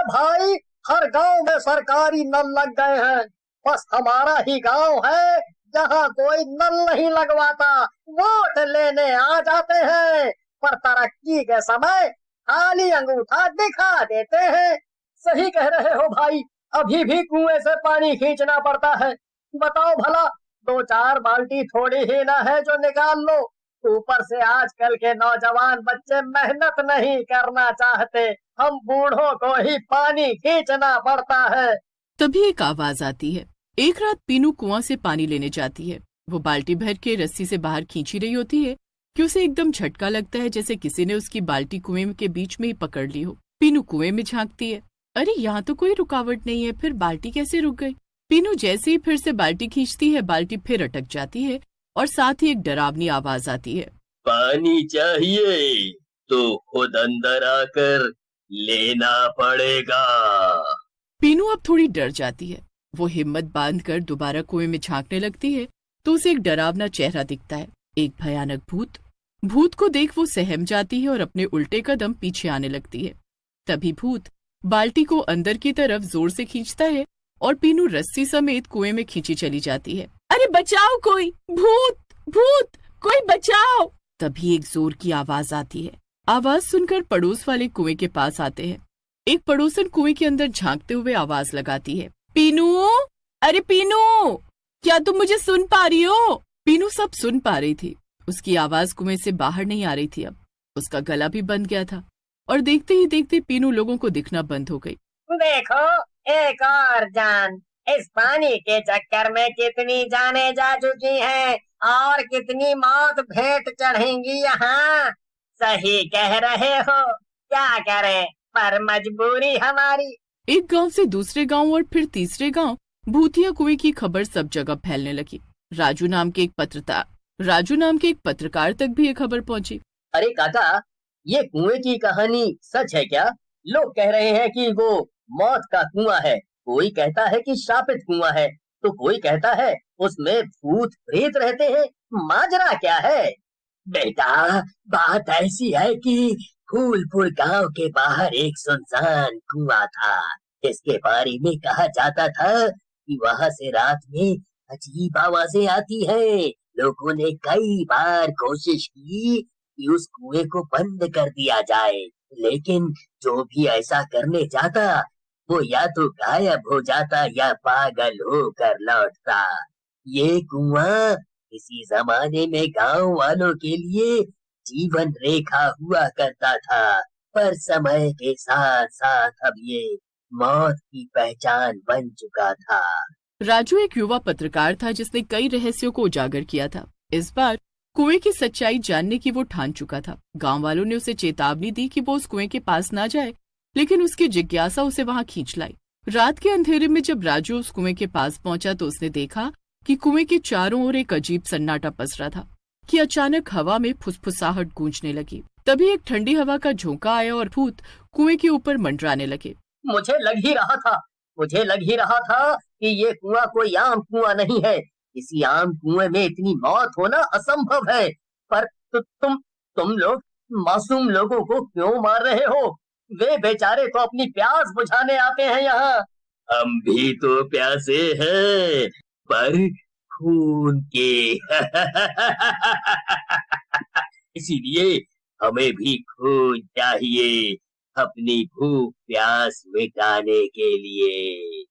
भाई, हर गांव में सरकारी नल लग गए हैं। बस हमारा ही गांव है जहां कोई नल नहीं लगवाता। वोट लेने आ जाते हैं पर तरक्की के समय खाली अंगूठा दिखा देते हैं। सही कह रहे हो भाई, अभी भी कुएं से पानी खींचना पड़ता है। बताओ भला, दो चार बाल्टी थोड़ी ही ना है जो निकाल लो। ऊपर से आजकल के नौजवान बच्चे मेहनत नहीं करना चाहते, हम बूढ़ों को ही पानी खींचना पड़ता है। तभी एक आवाज आती है। एक रात पीनू कुआं से पानी लेने जाती है। वो बाल्टी भर के रस्सी से बाहर खींची रही होती है कि उसे एकदम झटका लगता है, जैसे किसी ने उसकी बाल्टी कुएं के बीच में ही पकड़ ली हो। पीनू कुएं में झांकती है। अरे यहाँ तो कोई रुकावट नहीं है, फिर बाल्टी कैसे रुक गई? पीनू जैसे ही फिर से बाल्टी खींचती है, बाल्टी फिर अटक जाती है और साथ ही एक डरावनी आवाज आती है। पानी चाहिए तो खुद अंदर आकर लेना पड़ेगा। पीनू अब थोड़ी डर जाती है। वो हिम्मत बांधकर दोबारा कुएं में झांकने लगती है तो उसे एक डरावना चेहरा दिखता है, एक भयानक भूत। भूत को देख वो सहम जाती है और अपने उल्टे कदम पीछे आने लगती है। तभी भूत बाल्टी को अंदर की तरफ जोर से खींचता है और पीनू रस्सी समेत कुएं में खींची चली जाती है। अरे बचाओ कोई, भूत भूत, कोई बचाओ! तभी एक जोर की आवाज आती है। आवाज सुनकर पड़ोस वाले कुएं के पास आते हैं। एक पड़ोसन कुएं के अंदर झांकते हुए आवाज लगाती है, पीनू, अरे पीनू, क्या तुम मुझे सुन पा रही हो? पीनू सब सुन पा रही थी। उसकी आवाज कुएं से बाहर नहीं आ रही थी। अब उसका गला भी बंद गया था और देखते ही देखते पीनू लोगों को दिखना बंद हो गई। देखो, एक और जान। इस पानी के चक्कर में कितनी जानें जा चुकी हैं और कितनी मौत भेंट चढ़ेंगी यहाँ। सही कह रहे हो, क्या करें, पर मजबूरी हमारी। एक गांव से दूसरे गांव और फिर तीसरे गांव भूतिया कुएं की खबर सब जगह फैलने लगी। राजू नाम के एक पत्रकार तक भी ये खबर पहुंची। अरे काका, ये कुएं की कहानी सच है क्या? लोग कह रहे हैं कि वो मौत का कुआं है, कोई कहता है कि शापित कुआं है, तो कोई कहता है उसमें भूत प्रेत रहते हैं। माजरा क्या है? बेटा, बात ऐसी है कि फूलपुर गांव के बाहर एक सुनसान कुआं था। इसके बारे में कहा जाता था कि वहां से रात में अजीब आवाजें आती हैं। लोगों ने कई बार कोशिश की कि उस कुएं को बंद कर दिया जाए, लेकिन जो भी ऐसा करने जाता वो या तो गायब हो जाता या पागल होकर लौटता। ये कुआं किसी जमाने में गांव वालों के लिए जीवन रेखा हुआ करता था, पर समय के साथ साथ अब ये मौत की पहचान बन चुका था। राजू एक युवा पत्रकार था जिसने कई रहस्यों को उजागर किया था। इस बार कुएं की सच्चाई जानने की वो ठान चुका था। गांव वालों ने उसे चेतावनी दी कि वो उस कुएं के पास ना जाए, लेकिन उसकी जिज्ञासा उसे वहां खींच लाई। रात के अंधेरे में जब राजू उस कुएं के पास पहुंचा तो उसने देखा कि कुएं के चारों ओर एक अजीब सन्नाटा पसरा था कि अचानक हवा में फुसफुसाहट गूंजने लगी। तभी एक ठंडी हवा का झोंका आया और भूत कुएं के ऊपर मंडराने लगे। मुझे लग ही रहा था कि ये कुआं कोई आम कुआं नहीं है। किसी आम कुएं में इतनी मौत होना असंभव है। पर तुम लोग मासूम लोगों को क्यों मार रहे हो? वे बेचारे तो अपनी प्यास बुझाने आते हैं यहाँ। हम भी तो प्यासे हैं, पर खून के। इसीलिए हमें भी खून चाहिए अपनी भूख प्यास मिटाने के लिए।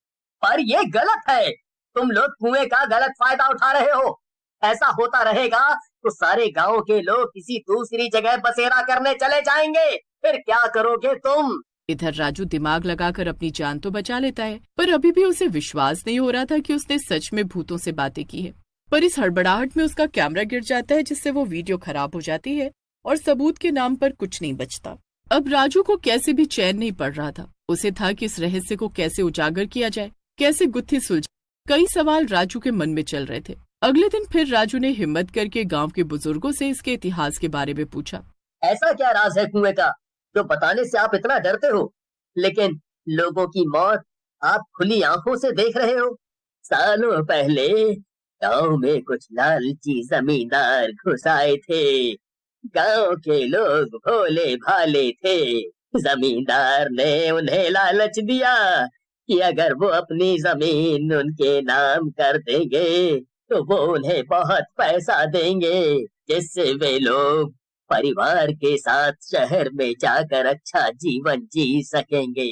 पर ये गलत है, तुम लोग कुएं का गलत फायदा उठा रहे हो। ऐसा होता रहेगा तो सारे गांव के लोग किसी दूसरी जगह बसेरा करने चले जाएंगे, फिर क्या करोगे तुम? इधर राजू दिमाग लगाकर अपनी जान तो बचा लेता है, पर अभी भी उसे विश्वास नहीं हो रहा था कि उसने सच में भूतों से बातें की है। पर इस हड़बड़ाहट में उसका कैमरा गिर जाता है, जिससे वो वीडियो खराब हो जाती है और सबूत के नाम पर कुछ नहीं बचता। अब राजू को कैसे भी चैन नहीं पड़ रहा था। उसे था कि इस रहस्य को कैसे उजागर किया जाए, कैसे गुत्थी सुलझे। कई सवाल राजू के मन में चल रहे थे। अगले दिन फिर राजू ने हिम्मत करके गांव के बुजुर्गों से इसके इतिहास के बारे में पूछा। ऐसा क्या राज है कुएं का जो बताने से आप इतना डरते हो, लेकिन लोगों की मौत आप खुली आंखों से देख रहे हो? सालों पहले गांव में कुछ लालची जमींदार घुस आए थे। गांव के लोग भोले भाले थे, जमींदार ने उन्हें लालच दिया कि अगर वो अपनी जमीन उनके नाम कर देंगे तो वो उन्हें बहुत पैसा देंगे, जिससे वे लोग परिवार के साथ शहर में जाकर अच्छा जीवन जी सकेंगे।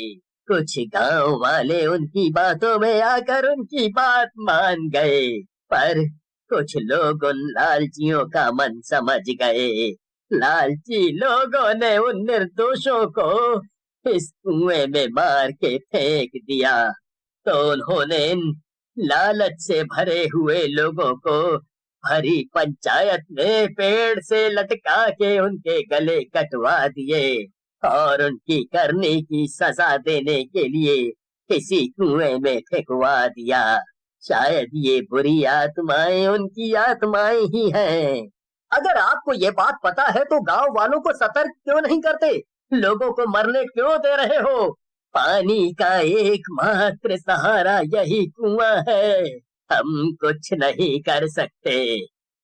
कुछ गांव वाले उनकी बातों में आकर उनकी बात मान गए, पर कुछ लोग उन लालचियों का मन समझ गए। लालची लोगों ने उन निर्दोषों को इस कुएं में मार के फेंक दिया, तो उन्होंने इन लालच से भरे हुए लोगों को भरी पंचायत में पेड़ से लटका के उनके गले कटवा दिए और उनकी करने की सजा देने के लिए किसी कुएं में फेंकवा दिया। शायद ये बुरी आत्माएं उनकी आत्माएं ही हैं। अगर आपको ये बात पता है तो गांव वालों को सतर्क क्यों नहीं करते? लोगों को मरने क्यों दे रहे हो? पानी का एकमात्र सहारा यही कुआं है। हम कुछ नहीं कर सकते,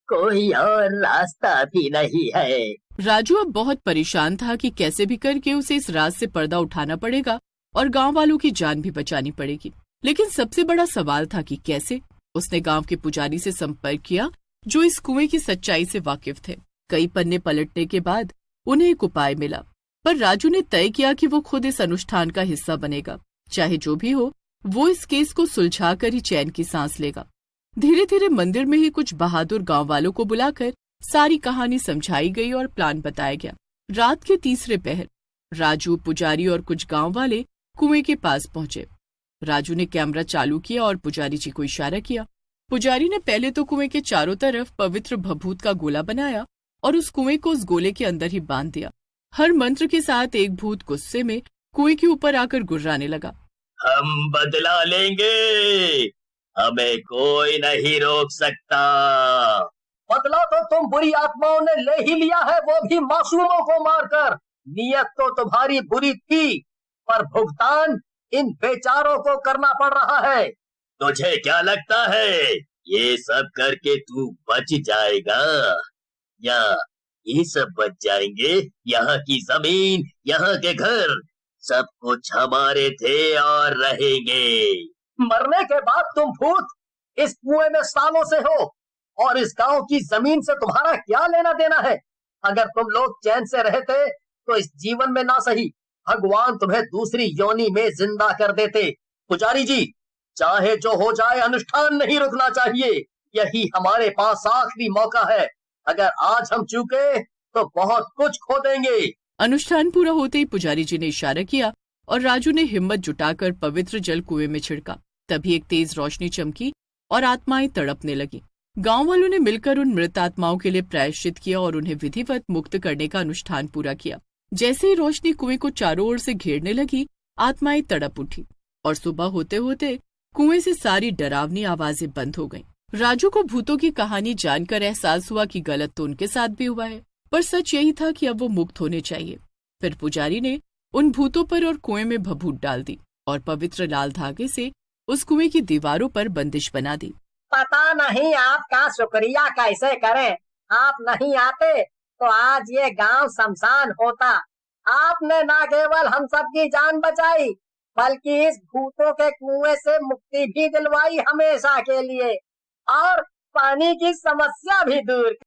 कोई और रास्ता भी नहीं है। राजू अब बहुत परेशान था कि कैसे भी करके उसे इस राज से पर्दा उठाना पड़ेगा और गांव वालों की जान भी बचानी पड़ेगी। लेकिन सबसे बड़ा सवाल था कि कैसे। उसने गांव के पुजारी से संपर्क किया जो इस कुएं की सच्चाई से वाकिफ थे। कई पन्ने पलटने के बाद उन्हें एक उपाय मिला, पर राजू ने तय किया कि वो खुद इस अनुष्ठान का हिस्सा बनेगा। चाहे जो भी हो, वो इस केस को सुलझा कर ही चैन की सांस लेगा। धीरे धीरे मंदिर में ही कुछ बहादुर गांव वालों को बुलाकर सारी कहानी समझाई गई और प्लान बताया गया। रात के तीसरे पहर राजू, पुजारी और कुछ गांव वाले कुएं के पास पहुंचे। राजू ने कैमरा चालू किया और पुजारी जी को इशारा किया। पुजारी ने पहले तो कुएं के चारों तरफ पवित्र भभूत का गोला बनाया और उस कुएं को उस गोले के अंदर ही बांध दिया। हर मंत्र के साथ एक भूत गुस्से में कुएं के ऊपर आकर गुर्राने लगा। हम बदला लेंगे, हमें कोई नहीं रोक सकता। बदला तो तुम बुरी आत्माओं ने ले ही लिया है, वो भी मासूमों को मारकर। नियत तो तुम्हारी बुरी थी, पर भुगतान इन बेचारों को करना पड़ रहा है। तुझे क्या लगता है ये सब करके तू बच जाएगा, या ये सब बच जाएंगे? यहाँ की जमीन, यहाँ के घर, सब कुछ हमारे थे और रहेंगे। मरने के बाद तुम भूत इस कुएं में सालों से हो, और इस गांव की जमीन से तुम्हारा क्या लेना देना है? अगर तुम लोग चैन से रहते तो इस जीवन में ना सही, भगवान तुम्हें दूसरी योनि में जिंदा कर देते। पुजारी जी, चाहे जो हो जाए, अनुष्ठान नहीं रुकना चाहिए। यही हमारे पास आखिरी मौका है। अगर आज हम चूके तो बहुत कुछ खो देंगे। अनुष्ठान पूरा होते ही पुजारी जी ने इशारा किया और राजू ने हिम्मत जुटाकर पवित्र जल कुएं में छिड़का। तभी एक तेज रोशनी चमकी और आत्माएं तड़पने लगी। गांव वालों ने मिलकर उन मृत आत्माओं के लिए प्रायश्चित किया और उन्हें विधिवत मुक्त करने का अनुष्ठान पूरा किया। जैसे ही रोशनी कुएं को चारों ओर से घेरने लगी, आत्माएं तड़प उठी और सुबह होते होते कुएं से सारी डरावनी आवाजें बंद हो गईं। राजू को भूतों की कहानी जानकर एहसास हुआ कि गलत तो उनके साथ भी हुआ है, पर सच यही था कि अब वो मुक्त होने चाहिए। फिर पुजारी ने उन भूतों पर और कुएं में भभूत डाल दी और पवित्र लाल धागे से उस कुएं की दीवारों पर बंदिश बना दी। पता नहीं आपका शुक्रिया कैसे करें। आप नहीं आते तो आज ये गांव शमशान होता। आपने न केवल हम सबकी जान बचाई, बल्कि इस भूतों के कुएं से मुक्ति भी दिलवाई हमेशा के लिए, और पानी की समस्या भी दूर